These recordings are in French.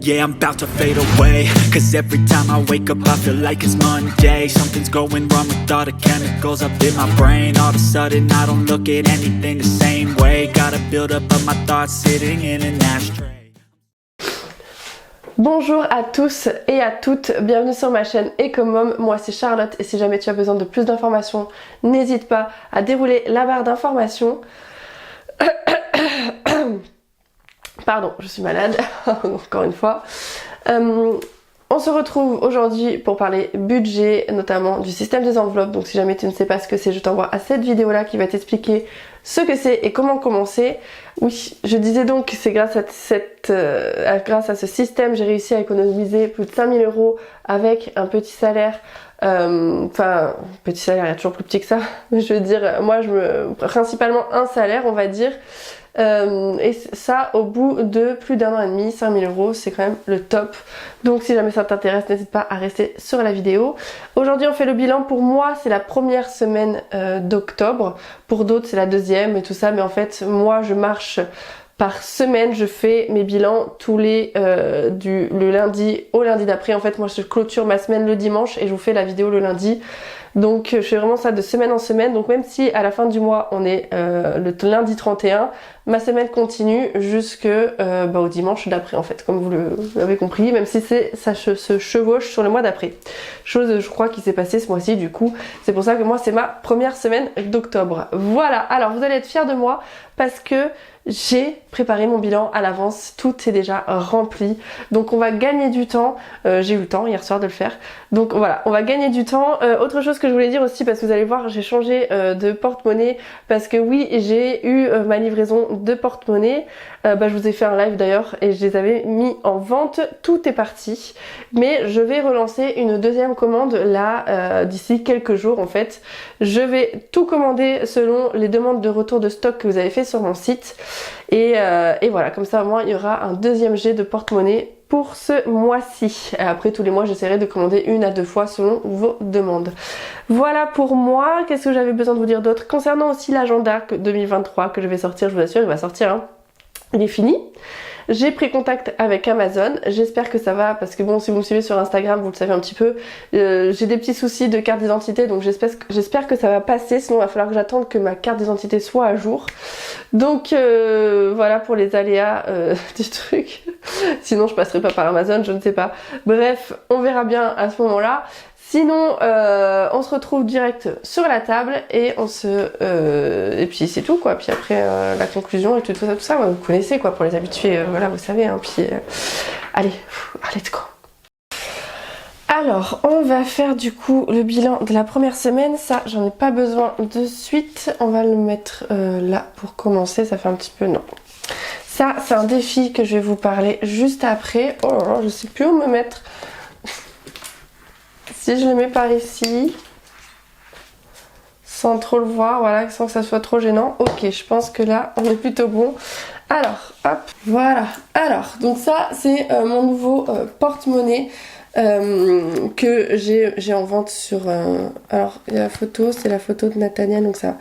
yeah, I'm about to fade away. Cause every time I wake up I feel like it's Monday. Something's going wrong with all the chemicals up in my brain. All of a sudden I don't look at anything the same way. Gotta build up of my thoughts sitting in an ashtray. Bonjour à tous et à toutes, bienvenue sur ma chaîne Ecomom, moi c'est Charlotte et si jamais tu as besoin de plus d'informations, n'hésite pas à dérouler la barre d'informations. Pardon, je suis malade, encore une fois. On se retrouve aujourd'hui pour parler budget, notamment du système des enveloppes. Donc si jamais tu ne sais pas ce que c'est, je t'envoie à cette vidéo là qui va t'expliquer ce que c'est et comment commencer. Oui, je disais donc que c'est grâce à ce système, j'ai réussi à économiser plus de 5000 € avec un petit salaire. Enfin, petit salaire, il y a toujours plus petit que ça. Mais je veux dire, moi, principalement un salaire, on va dire. Et ça au bout de plus d'1 an et demi, 5000 €, c'est quand même le top. Donc si jamais ça t'intéresse, n'hésite pas à rester sur la vidéo. Aujourd'hui on fait le bilan. Pour moi c'est la première semaine d'octobre, pour d'autres c'est la deuxième et tout ça, mais en fait moi je marche par semaine, je fais mes bilans tous les le lundi au lundi d'après. En fait moi je clôture ma semaine le dimanche et je vous fais la vidéo le lundi. Donc je fais vraiment ça de semaine en semaine. Donc même si à la fin du mois on est le lundi 31, ma semaine continue jusque au dimanche d'après en fait, comme vous l'avez compris, même si ça se chevauche sur le mois d'après. Chose je crois qui s'est passée ce mois-ci, du coup c'est pour ça que moi c'est ma première semaine d'octobre. Voilà, alors vous allez être fiers de moi parce que j'ai préparé mon bilan à l'avance, tout est déjà rempli, donc on va gagner du temps. J'ai eu le temps hier soir de le faire, donc voilà, on va gagner du temps. Autre chose que je voulais dire aussi, parce que vous allez voir j'ai changé de porte-monnaie, parce que oui j'ai eu ma livraison de porte-monnaie. Je vous ai fait un live d'ailleurs et je les avais mis en vente, tout est parti, mais je vais relancer une deuxième commande là d'ici quelques jours. En fait je vais tout commander selon les demandes de retour de stock que vous avez fait sur mon site et voilà, comme ça au moins il y aura un deuxième jet de porte-monnaie pour ce mois-ci. Après tous les mois j'essaierai de commander 1 à 2 fois selon vos demandes. Voilà pour moi. Qu'est-ce que j'avais besoin de vous dire d'autre concernant aussi l'agenda 2023 que je vais sortir? Je vous assure il va sortir hein. Il est fini. J'ai pris contact avec Amazon, j'espère que ça va, parce que bon si vous me suivez sur Instagram vous le savez un petit peu, j'ai des petits soucis de carte d'identité, donc j'espère que ça va passer, sinon il va falloir que j'attende que ma carte d'identité soit à jour. Donc voilà pour les aléas du truc, sinon je passerai pas par Amazon, je ne sais pas. Bref, on verra bien à ce moment-là. Sinon, on se retrouve direct sur la table et et puis c'est tout quoi. Puis après la conclusion et tout ça, ouais, vous connaissez quoi pour les habitués, voilà vous savez. Hein, puis allez, let's go. Alors, on va faire du coup le bilan de la première semaine. Ça, j'en ai pas besoin de suite. On va le mettre là pour commencer. Ça fait un petit peu non. Ça, c'est un défi que je vais vous parler juste après. Oh là là, je sais plus où me mettre. Si je le mets par ici, sans trop le voir, voilà, sans que ça soit trop gênant. Ok, je pense que là, on est plutôt bon. Alors, hop, voilà. Alors, donc ça, c'est mon nouveau porte-monnaie que j'ai en vente sur... alors, il y a la photo, c'est la photo de Nathania, donc ça...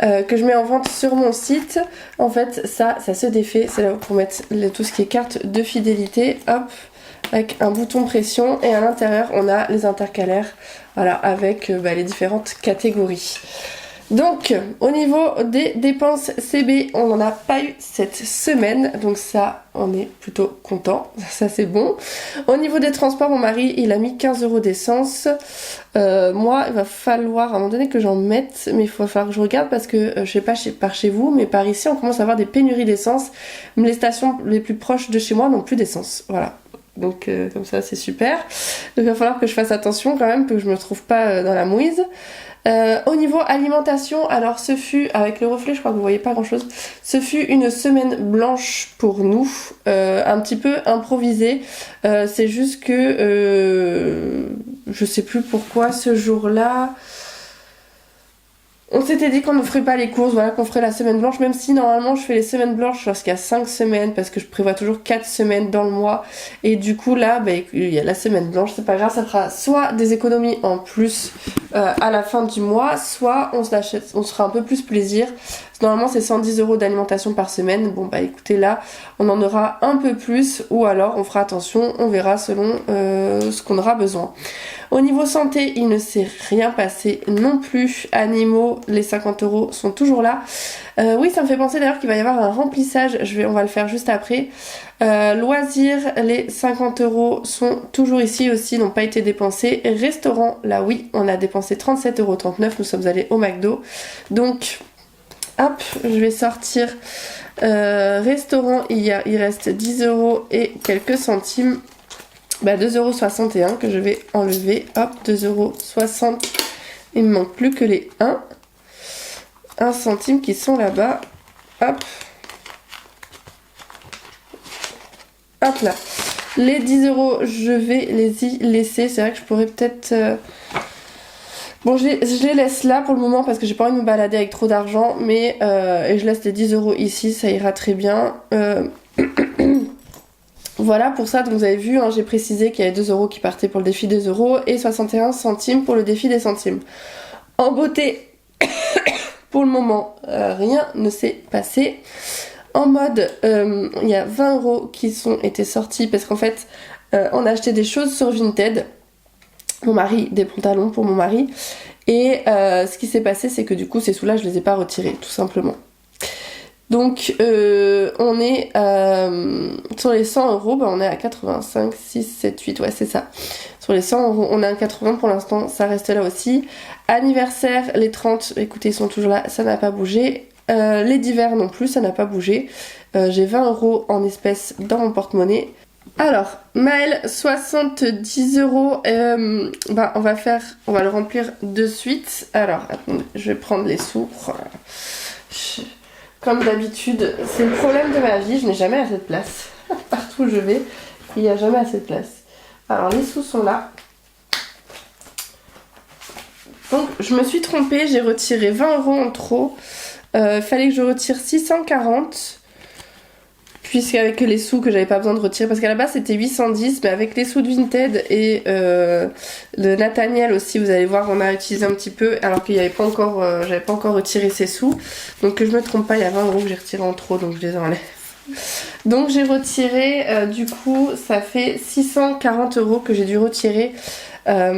que je mets en vente sur mon site. En fait, ça se défait. C'est là pour mettre tout ce qui est carte de fidélité. Hop, avec un bouton pression et à l'intérieur on a les intercalaires, voilà, avec les différentes catégories. Donc au niveau des dépenses CB, on n'en a pas eu cette semaine, donc ça on est plutôt content, ça c'est bon. Au niveau des transports, mon mari il a mis 15 € d'essence. Moi il va falloir à un moment donné que j'en mette, mais il va falloir que je regarde parce que je sais pas par chez vous, mais par ici on commence à avoir des pénuries d'essence. Les stations les plus proches de chez moi n'ont plus d'essence, voilà. Donc comme ça c'est super. Donc il va falloir que je fasse attention quand même, que je me trouve pas dans la mouise. Au niveau alimentation, alors ce fut, avec le reflet je crois que vous voyez pas grand chose, ce fut une semaine blanche pour nous, un petit peu improvisée. C'est juste que je sais plus pourquoi ce jour-là on s'était dit qu'on ne ferait pas les courses, voilà, qu'on ferait la semaine blanche, même si normalement je fais les semaines blanches lorsqu'il y a 5 semaines, parce que je prévois toujours 4 semaines dans le mois, et du coup là, il y a la semaine blanche, c'est pas grave, ça fera soit des économies en plus à la fin du mois, soit on se fera un peu plus plaisir, Normalement c'est 110 € d'alimentation par semaine. Bon bah écoutez, là on en aura un peu plus, ou alors on fera attention, on verra selon ce qu'on aura besoin. Au niveau santé, il ne s'est rien passé non plus. Animaux, les 50 € sont toujours là. Oui, ça me fait penser d'ailleurs qu'il va y avoir un remplissage, on va le faire juste après. Loisirs, les 50 € sont toujours ici aussi, n'ont pas été dépensés. Restaurant, là oui, on a dépensé 37,39 €, nous sommes allés au McDo. Donc, hop, je vais sortir. Restaurant, il reste 10 € et quelques centimes. 2,61 € que je vais enlever. Hop, 2,60 €. Il me manque plus que les 1 centime qui sont là-bas. Hop. Hop là. Les 10 €, je vais les y laisser. C'est vrai que je pourrais peut-être... Bon, je les laisse là pour le moment parce que j'ai pas envie de me balader avec trop d'argent. Mais et je laisse les 10 € ici, ça ira très bien. Voilà pour ça, donc vous avez vu, hein, j'ai précisé qu'il y avait 2 € qui partaient pour le défi des euros et 61 centimes pour le défi des centimes. En beauté, pour le moment, rien ne s'est passé. En mode, il y a 20 € qui été sortis parce qu'en fait, on a acheté des choses sur Vinted. Mon mari, des pantalons pour mon mari. Et ce qui s'est passé, c'est que du coup, ces sous-là, je les ai pas retirés, tout simplement. Donc on est sur les 100 €, on est à 85, 6, 7, 8, ouais c'est ça. Sur les 100 €, on est à 80 pour l'instant, ça reste là aussi. Anniversaire, les 30, écoutez, ils sont toujours là, ça n'a pas bougé. Les divers non plus, ça n'a pas bougé. J'ai 20 € en espèces dans mon porte-monnaie. Alors, Maël, 70 €, on va le remplir de suite. Alors, attendez, je vais prendre les sous. Comme d'habitude, c'est le problème de ma vie, je n'ai jamais assez de place. Partout où je vais, il n'y a jamais assez de place. Alors les sous sont là. Donc je me suis trompée, j'ai retiré 20 € en trop. Fallait que je retire 640. Puisqu'avec les sous que j'avais pas besoin de retirer, parce qu'à la base c'était 810, mais avec les sous de Vinted et de Nathaniel aussi, vous allez voir, on a utilisé un petit peu, alors qu'il n'y avait pas encore, j'avais pas encore retiré ces sous. Donc que je me trompe pas, il y a 20 € que j'ai retiré en trop, donc je les enlève. Donc j'ai retiré, du coup, ça fait 640 € que j'ai dû retirer à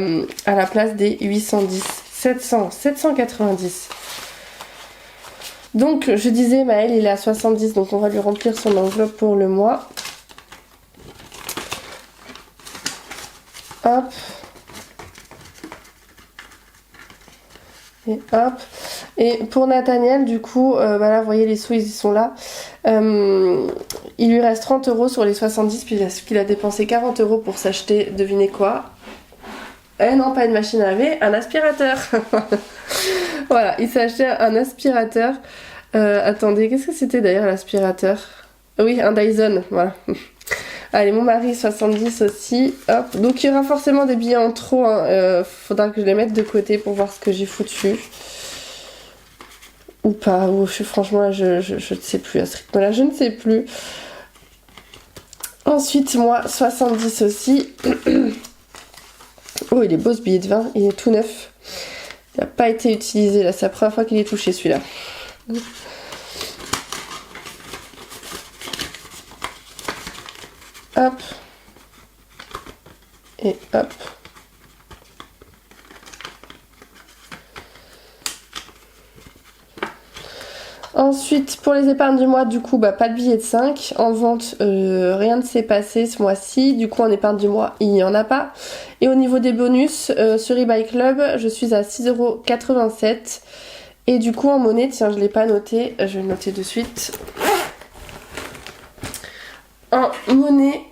la place des 810, 790. Donc je disais, Maël il est à 70, donc on va lui remplir son enveloppe pour le mois. Hop. Et hop. Et pour Nathaniel, du coup, là vous voyez les sous, ils y sont là. Il lui reste 30 € sur les 70, puisqu'il a dépensé 40 € pour s'acheter, devinez quoi? Eh non, pas une machine à laver, un aspirateur. Voilà, il s'est acheté un aspirateur. Attendez, qu'est-ce que c'était d'ailleurs l'aspirateur? Oui, un Dyson, voilà. Allez, mon mari, 70 aussi. Hop. Donc il y aura forcément des billets en trop. Hein. Faudra que je les mette de côté pour voir ce que j'ai foutu. Ou pas. Ou franchement, là, je ne sais plus. À ce rythme-là, je ne sais plus. Ensuite, moi, 70 aussi. Oh, il est beau ce billet de 20. Il est tout neuf. Il n'a pas été utilisé. Là, c'est la première fois qu'il est touché celui-là. Hop. Et hop. Ensuite, pour les épargnes du mois, du coup, pas de billets de 5. En vente, rien ne s'est passé ce mois-ci. Du coup, en épargne du mois, il n'y en a pas. Et au niveau des bonus, sur eBay Club, je suis à 6,87 €. Et du coup, en monnaie, tiens, je ne l'ai pas noté. Je vais le noter de suite. En monnaie,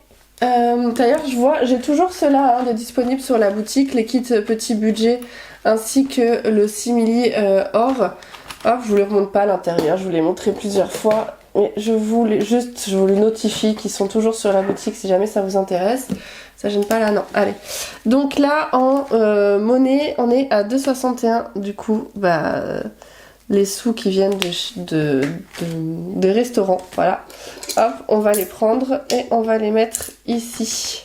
d'ailleurs, j'ai toujours ceux-là de disponibles sur la boutique, les kits petit budget, ainsi que le simili or. Hop, je vous les remonte pas à l'intérieur, je vous l'ai montré plusieurs fois. Mais je vous le notifie qu'ils sont toujours sur la boutique si jamais ça vous intéresse. Ça gêne pas là, non. Allez. Donc là, en monnaie, on est à 2,61. Du coup, les sous qui viennent de restaurants. Voilà. Hop, on va les prendre et on va les mettre ici.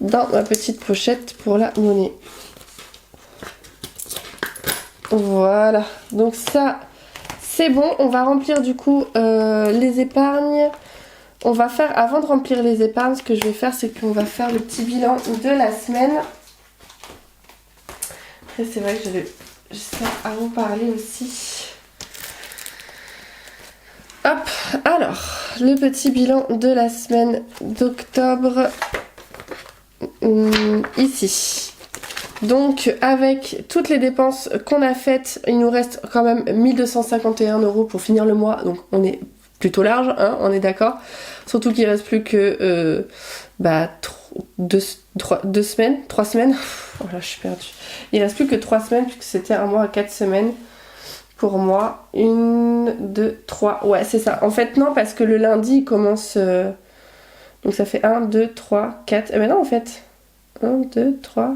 Dans ma petite pochette pour la monnaie. c'est bon, on va remplir du coup les épargnes. On va faire, avant de remplir les épargnes, ce que je vais faire, c'est qu'on va faire le petit bilan de la semaine. Après, c'est vrai que j'avais ça à vous parler aussi. Hop, alors, le petit bilan de la semaine d'octobre, ici. Donc, avec toutes les dépenses qu'on a faites, il nous reste quand même 1251 € pour finir le mois. Donc, on est plutôt large, hein, on est d'accord. Surtout qu'il reste plus que 3 semaines. Oh là, je suis perdue. Il reste plus que 3 semaines puisque c'était un mois à 4 semaines. Pour moi, 1, 2, 3. Ouais, c'est ça. En fait, non, parce que le lundi, il commence... Donc ça fait 1, 2, 3, 4. Eh ben non, en fait. 1, 2, 3.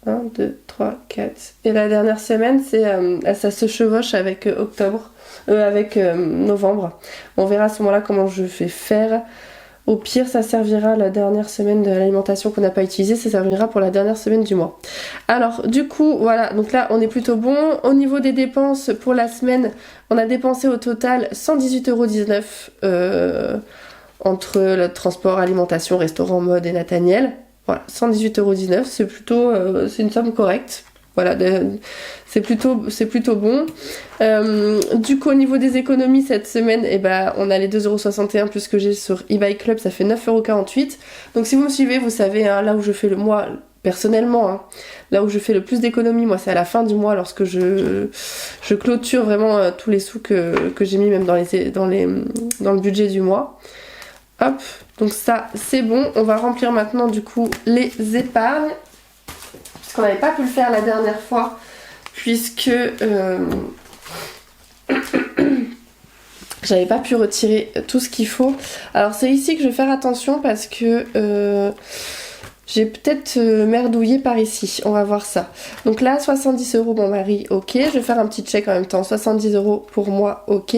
1, 2, 3, 4. Et la dernière semaine, ça se chevauche avec novembre. On verra à ce moment-là comment je vais faire. Au pire, ça servira la dernière semaine de l'alimentation qu'on n'a pas utilisée, ça servira pour la dernière semaine du mois. Alors, du coup, voilà, donc là, on est plutôt bon. Au niveau des dépenses, pour la semaine, on a dépensé au total 118,19 € entre le transport, alimentation, restaurant, mode et Nathaniel. Voilà, 118,19 €, c'est plutôt, c'est une somme correcte. Voilà, c'est plutôt bon. Du coup, au niveau des économies cette semaine, on a les 2,61 € plus que j'ai sur eBay Club, ça fait 9,48 €. Donc si vous me suivez, vous savez, hein, là où je fais le mois, personnellement, hein, là où je fais le plus d'économies, moi c'est à la fin du mois lorsque je clôture vraiment tous les sous que j'ai mis même dans le budget du mois. Hop, donc ça c'est bon. On va remplir maintenant du coup les épargnes. Qu'on n'avait pas pu le faire la dernière fois puisque j'avais pas pu retirer tout ce qu'il faut. Alors c'est ici que je vais faire attention parce que j'ai peut-être merdouillé par ici. On va voir ça. Donc là 70 € mon mari, ok. Je vais faire un petit check en même temps. 70 € pour moi, ok.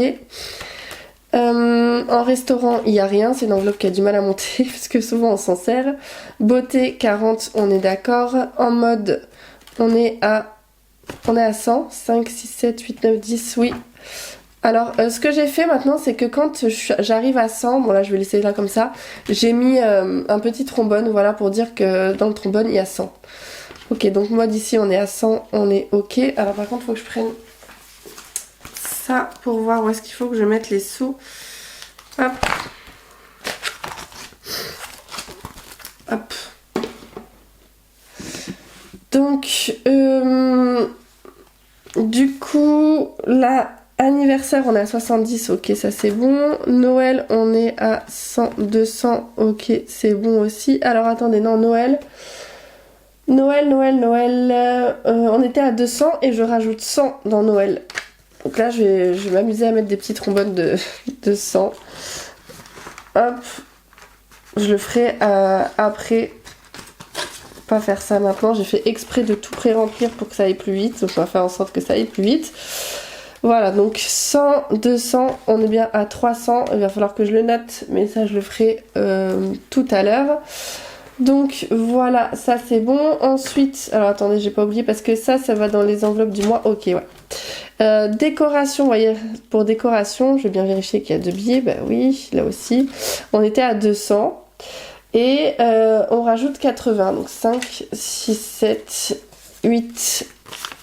En restaurant, il n'y a rien, c'est une enveloppe qui a du mal à monter parce que souvent on s'en sert. Beauté, 40, on est d'accord. En mode, on est à 100. 5, 6, 7, 8, 9, 10, oui. Alors, ce que j'ai fait maintenant, c'est que quand j'arrive à 100, bon là je vais laisser là comme ça, j'ai mis un petit trombone, voilà, pour dire que dans le trombone, il y a 100. Ok, donc mode ici, on est à 100, on est ok. Alors par contre, il faut que je prenne... ça pour voir où est-ce qu'il faut que je mette les sous. Hop. Hop. Donc, du coup, là, anniversaire, on est à 70, ok, ça c'est bon. Noël, on est à 100, 200, ok, c'est bon aussi. Alors, attendez, non, Noël, on était à 200 et je rajoute 100 dans Noël. Donc là, je vais m'amuser à mettre des petits trombones de 100. Hop. Je le ferai après. Pas faire ça maintenant. J'ai fait exprès de tout pré-remplir pour que ça aille plus vite. Donc on va faire en sorte que ça aille plus vite. Voilà, donc 100, 200, on est bien à 300. Il va falloir que je le note, mais ça je le ferai tout à l'heure. Donc voilà, ça c'est bon. Ensuite, alors attendez, j'ai pas oublié parce que ça va dans les enveloppes du mois. Ok, ouais. Décoration, vous voyez, pour décoration, je vais bien vérifier qu'il y a 2 billets. Bah oui, là aussi. On était à 200. Et on rajoute 80. Donc 5, 6, 7, 8.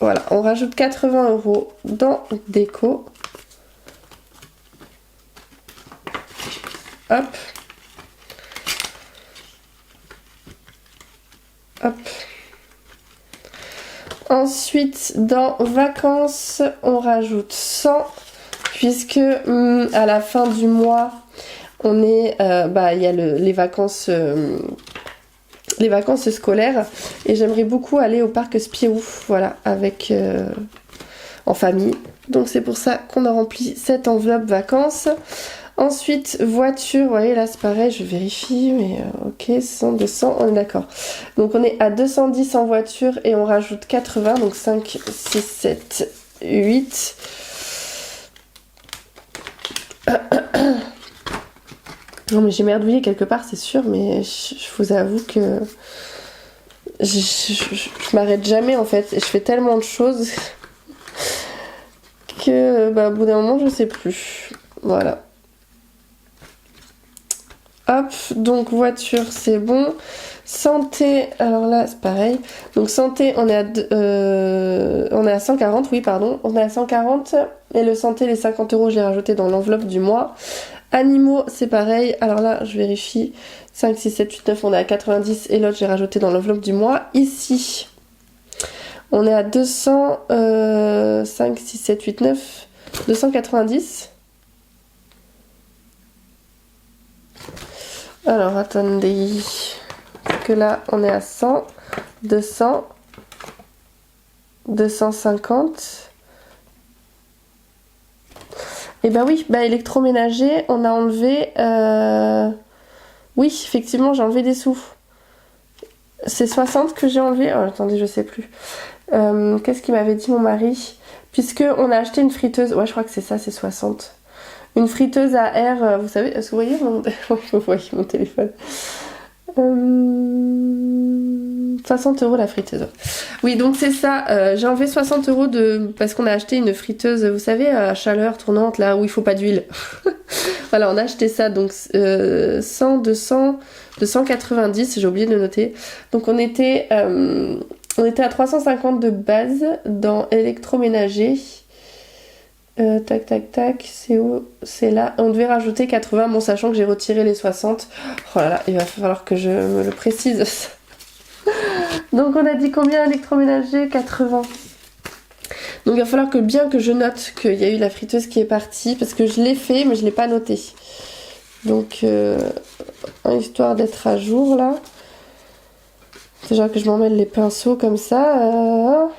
Voilà, on rajoute 80 € dans déco. Hop. Hop. Ensuite, dans vacances, on rajoute 100 puisque à la fin du mois, on est, il y a les vacances scolaires et j'aimerais beaucoup aller au parc Spirou, voilà, avec en famille. Donc c'est pour ça qu'on a rempli cette enveloppe vacances. Ensuite, voiture, vous voyez là c'est pareil, je vérifie, mais ok, 100, 200, on est d'accord. Donc on est à 210 en voiture et on rajoute 80, donc 5, 6, 7, 8. Non mais j'ai merdouillé quelque part, c'est sûr, mais je vous avoue que je m'arrête jamais en fait. Et je fais tellement de choses que bah, au bout d'un moment, je sais plus. Voilà. Hop, donc voiture, c'est bon. Santé, alors là, c'est pareil. Donc santé, on est à 140, oui, pardon. On est à 140. Et le santé, les 50 euros, je l'ai rajouté dans l'enveloppe du mois. Animaux, c'est pareil. Alors là, je vérifie. 5, 6, 7, 8, 9, on est à 90. Et l'autre, j'ai rajouté dans l'enveloppe du mois. Ici, on est à 200, 5, 6, 7, 8, 9, 290. Alors, attendez. Parce que là, on est à 100, 200, 250. Et bah oui, bah électroménager, on a enlevé... Oui, effectivement, j'ai enlevé des sous. C'est 60 que j'ai enlevé. Oh, attendez, je sais plus. Qu'est-ce qu'il m'avait dit mon mari? Puisque on a acheté une friteuse. Ouais, je crois que c'est ça, c'est 60. Une friteuse à air, vous savez, est-ce que vous voyez vous voyez mon téléphone. 60 euros la friteuse. Oui, donc c'est ça. J'ai enlevé 60 euros parce qu'on a acheté une friteuse, vous savez, à chaleur tournante, là où il faut pas d'huile. Voilà, on a acheté ça, donc 100, 200, 290, j'ai oublié de le noter. Donc on était à 350 de base dans électroménager. Tac tac tac, c'est où? C'est là. On devait rajouter 80, bon sachant que j'ai retiré les 60. Oh là là, il va falloir que je me le précise. Donc on a dit combien électroménager? 80. Donc il va falloir bien que je note qu'il y a eu la friteuse qui est partie, parce que je l'ai fait mais je l'ai pas noté. Donc histoire d'être à jour là. Déjà que je m'emmêle les pinceaux comme ça.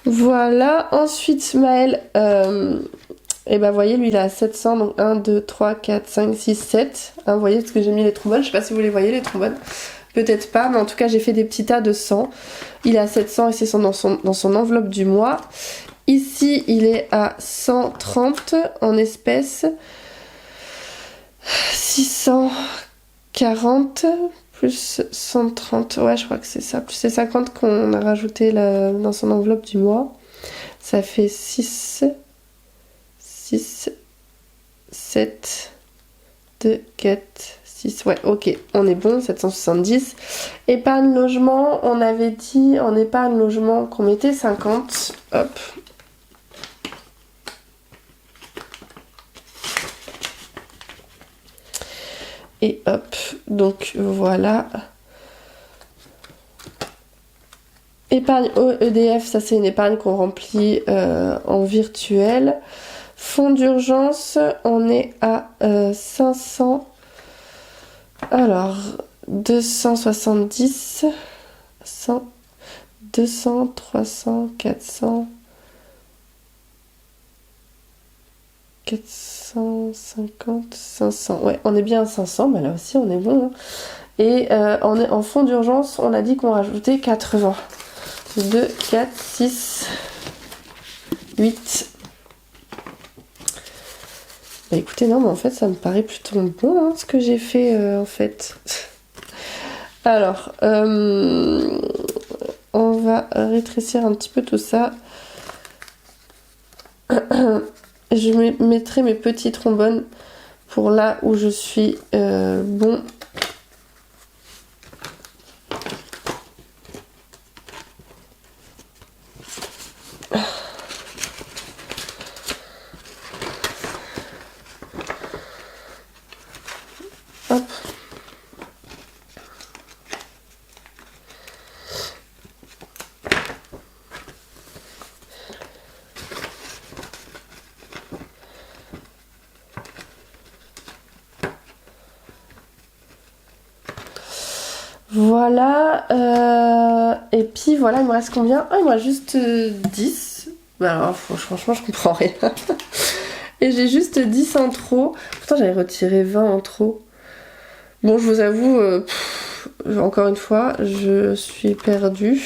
Voilà, ensuite Maël, et ben vous voyez, lui il est à 700, donc 1, 2, 3, 4, 5, 6, 7. Vous voyez, parce que j'ai mis les trombones, je sais pas si vous les voyez les trombones, peut-être pas, mais en tout cas j'ai fait des petits tas de 100. Il est à 700 et c'est dans son enveloppe du mois. Ici il est à 130 en espèces, 640 plus 130, ouais je crois que c'est ça, plus les 50 qu'on a rajouté là, dans son enveloppe du mois. Ça fait 6, 7, 2, 4, 6, ouais ok, on est bon, 770. Épargne logement, on avait dit en épargne logement qu'on mettait 50, hop. Et hop, donc voilà. Épargne EDF, ça c'est une épargne qu'on remplit en virtuel. Fonds d'urgence, on est à 500. Alors, 270, 100, 200, 300, 400, 450, 500. Ouais, on est bien à 500, mais là aussi on est bon. Hein. Et en fonds d'urgence, on a dit qu'on rajoutait 80. 2, 4, 6, 8. Bah écoutez, non, mais en fait, ça me paraît plutôt bon hein, ce que j'ai fait en fait. Alors, on va rétrécir un petit peu tout ça. Je mettrai mes petits trombones pour là où je suis bon. Hop. Voilà, et puis voilà, il me reste combien? Ah, il me reste juste 10. Bah alors, franchement, je comprends rien. Et j'ai juste 10 en trop. Pourtant, j'avais retiré 20 en trop. Bon, je vous avoue, encore une fois, je suis perdue.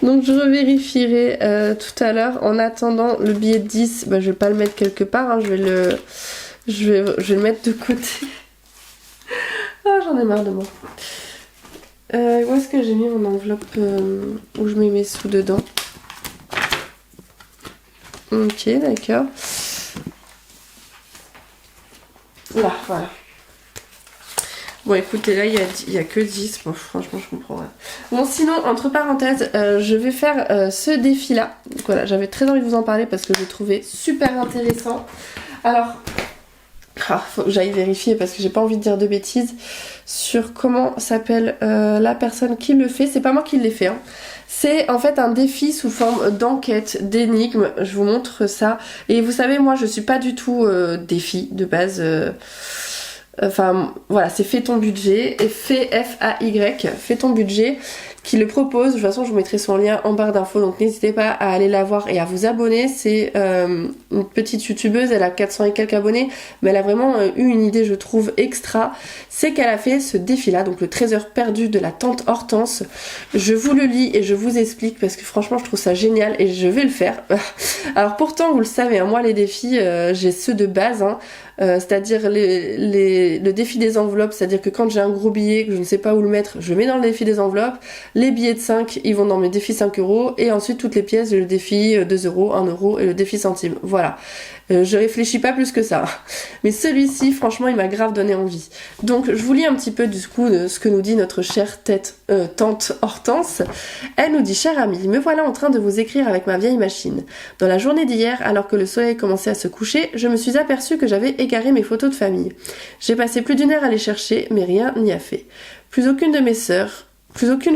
Donc, je revérifierai tout à l'heure. En attendant, le billet de 10, bah, je vais pas le mettre quelque part. Hein, je vais le mettre de côté. Ah, j'en ai marre de moi. Où est-ce que j'ai mis mon enveloppe où je mets mes sous dedans? Ok, d'accord. Là, voilà. Bon, écoutez, là, il y a que 10. Bon, franchement, je comprends. Ouais. Bon, sinon, entre parenthèses, je vais faire ce défi-là. Donc voilà, j'avais très envie de vous en parler parce que je le trouvais super intéressant. Alors, faut que j'aille vérifier parce que j'ai pas envie de dire de bêtises sur comment s'appelle la personne qui le fait. C'est pas moi qui l'ai fait, hein. C'est en fait un défi sous forme d'enquête, d'énigme. Je vous montre ça. Et vous savez, moi, je suis pas du tout défi de base. Enfin, voilà, c'est Fais ton budget. Et F-A-Y, Fais ton budget, qui le propose. De toute façon, je vous mettrai son lien en barre d'infos. Donc, n'hésitez pas à aller la voir et à vous abonner. C'est une petite youtubeuse. Elle a 400 et quelques abonnés. Mais elle a vraiment eu une idée, je trouve, extra. C'est qu'elle a fait ce défi-là. Donc, le trésor perdu de la tante Hortense. Je vous le lis et je vous explique parce que franchement, je trouve ça génial et je vais le faire. Alors, pourtant, vous le savez, hein, moi, les défis, j'ai ceux de base, hein. C'est-à-dire le défi des enveloppes, c'est-à-dire que quand j'ai un gros billet que je ne sais pas où le mettre, je mets dans le défi des enveloppes. Les billets de 5, ils vont dans mes défis 5 euros. Et ensuite, toutes les pièces, le défi 2 euros, 1 euro et le défi centime. Voilà. Je réfléchis pas plus que ça. Mais celui-ci, franchement, il m'a grave donné envie. Donc, je vous lis un petit peu du coup de ce que nous dit notre chère tante Hortense. Elle nous dit: chère amie, me voilà en train de vous écrire avec ma vieille machine. Dans la journée d'hier, alors que le soleil commençait à se coucher, je me suis aperçue que j'avais égaré mes photos de famille. J'ai passé plus d'1 heure à les chercher, mais rien n'y a fait. Plus aucune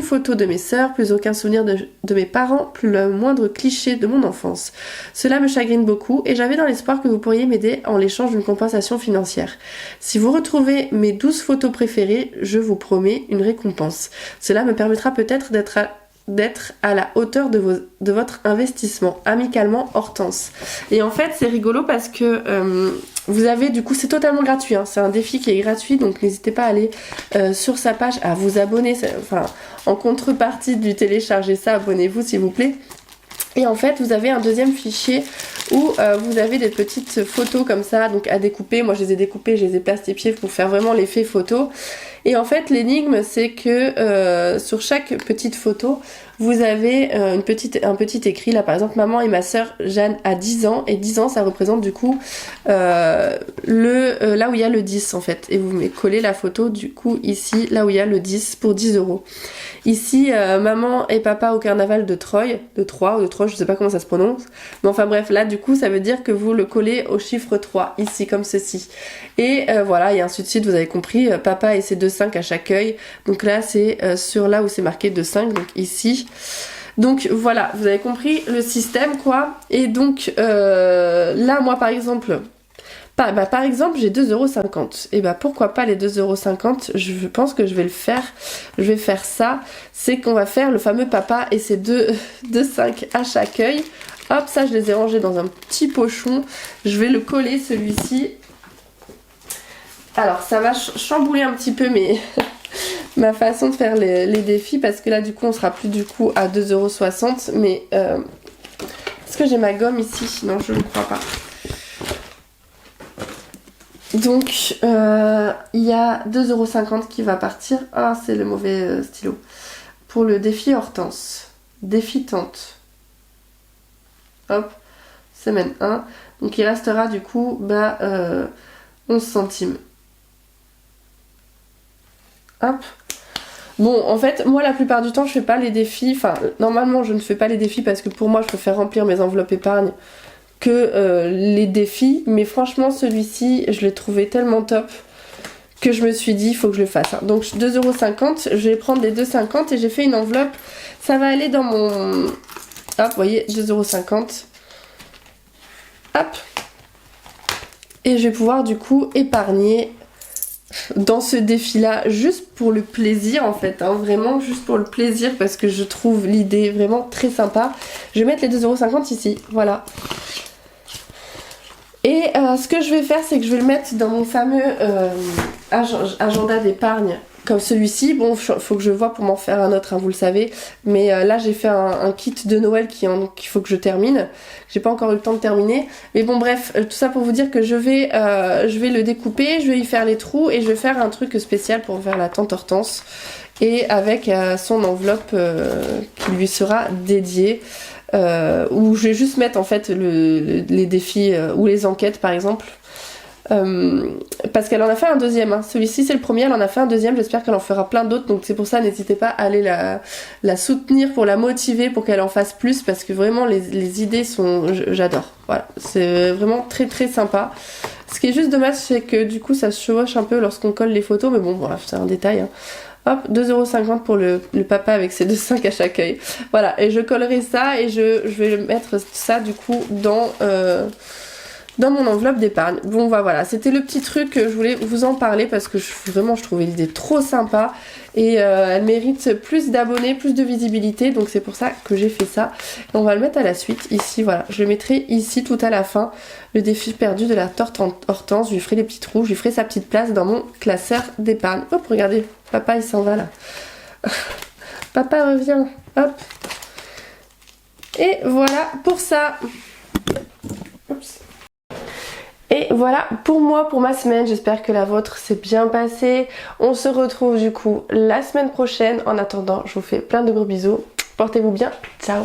photo de mes sœurs, plus aucun souvenir de mes parents, plus le moindre cliché de mon enfance. Cela me chagrine beaucoup et j'avais dans l'espoir que vous pourriez m'aider en l'échange d'une compensation financière. Si vous retrouvez mes 12 photos préférées, je vous promets une récompense. Cela me permettra peut-être d'être à la hauteur de votre investissement. Amicalement, Hortense. Et en fait, c'est rigolo parce que vous avez, du coup, c'est totalement gratuit, hein. C'est un défi qui est gratuit, donc n'hésitez pas à aller sur sa page, à vous abonner. Enfin, en contrepartie du télécharger ça, abonnez-vous s'il vous plaît. Et en fait, vous avez un deuxième fichier où vous avez des petites photos comme ça, donc à découper. Moi, je les ai découpées, je les ai plastifiées pour faire vraiment l'effet photo. Et en fait, l'énigme, c'est que sur chaque petite photo, vous avez un petit écrit. Là, par exemple, maman et ma sœur Jeanne a 10 ans. Et 10 ans, ça représente du coup là où il y a le 10 en fait. Et vous collez la photo du coup ici, là où il y a le 10 pour 10 euros. Ici, maman et papa au carnaval de Troyes, je sais pas comment ça se prononce. Mais enfin bref, là du coup, ça veut dire que vous le collez au chiffre 3, ici, comme ceci. Et voilà, et ainsi de suite, vous avez compris, papa et ses 2 5 à chaque œil. Donc là, c'est sur là où c'est marqué 2 5, donc ici. Donc voilà, vous avez compris le système, quoi. Et donc là, moi, par exemple... par exemple, j'ai 2,50€. Et pourquoi pas les 2,50€? Je pense que je vais le faire. Je vais faire ça. C'est qu'on va faire le fameux papa et ses 2 5 à chaque œil. Hop, ça, je les ai rangés dans un petit pochon. Je vais le coller, celui-ci. Alors, ça va chambouler un petit peu ma façon de faire les défis. Parce que là, du coup, on sera plus du coup à 2,60€. Mais est-ce que j'ai ma gomme ici? Non, je ne crois pas. Donc, il y a 2,50€ qui va partir. Ah, c'est le mauvais stylo. Pour le défi Hortense. Défi tante. Hop. Semaine 1. Donc, il restera du coup 11 centimes. Hop. Bon, en fait, moi, la plupart du temps, je fais pas les défis. Enfin, normalement, je ne fais pas les défis parce que pour moi, je préfère remplir mes enveloppes épargne que les défis, mais franchement celui-ci je l'ai trouvé tellement top que je me suis dit il faut que je le fasse, hein. Donc 2,50€, je vais prendre les 2,50€ et j'ai fait une enveloppe, ça va aller dans mon... Hop, vous voyez, 2,50€. Hop. Et je vais pouvoir du coup épargner dans ce défi-là, juste pour le plaisir en fait, hein, vraiment juste pour le plaisir parce que je trouve l'idée vraiment très sympa. Je vais mettre les 2,50€ ici, voilà. Et ce que je vais faire, c'est que je vais le mettre dans mon fameux agenda d'épargne comme celui-ci. Bon, faut que je vois pour m'en faire un autre, hein, vous le savez. Mais là, j'ai fait un kit de Noël qu'il faut que je termine. J'ai pas encore eu le temps de terminer. Mais bon, bref, tout ça pour vous dire que je vais le découper, je vais y faire les trous et je vais faire un truc spécial pour faire la tante Hortense. Et avec son enveloppe qui lui sera dédiée. Où je vais juste mettre en fait les défis ou les enquêtes par exemple. Parce qu'elle en a fait un deuxième, hein. Celui-ci c'est le premier, elle en a fait un deuxième, j'espère qu'elle en fera plein d'autres, donc c'est pour ça n'hésitez pas à aller la soutenir pour la motiver pour qu'elle en fasse plus, parce que vraiment les idées sont, j'adore, voilà, c'est vraiment très très sympa. Ce qui est juste dommage c'est que du coup ça se chevauche un peu lorsqu'on colle les photos, mais bon bref c'est un détail, hein. Hop, 2,50€ pour le papa avec ses 2,5 à chaque œil. Voilà, et je collerai ça et je vais mettre ça du coup dans mon enveloppe d'épargne. Bon voilà, c'était le petit truc que je voulais vous en parler parce que vraiment je trouvais l'idée trop sympa et elle mérite plus d'abonnés, plus de visibilité, donc c'est pour ça que j'ai fait ça. Et on va le mettre à la suite, ici voilà, je le mettrai ici tout à la fin, le défi perdu de la tante Hortense, je lui ferai les petits trous, je lui ferai sa petite place dans mon classeur d'épargne. Hop, regardez, papa il s'en va là. Papa revient, hop. Et voilà pour ça. Oups. Et voilà pour moi, pour ma semaine, j'espère que la vôtre s'est bien passée. On se retrouve du coup la semaine prochaine. En attendant, je vous fais plein de gros bisous. Portez-vous bien, ciao.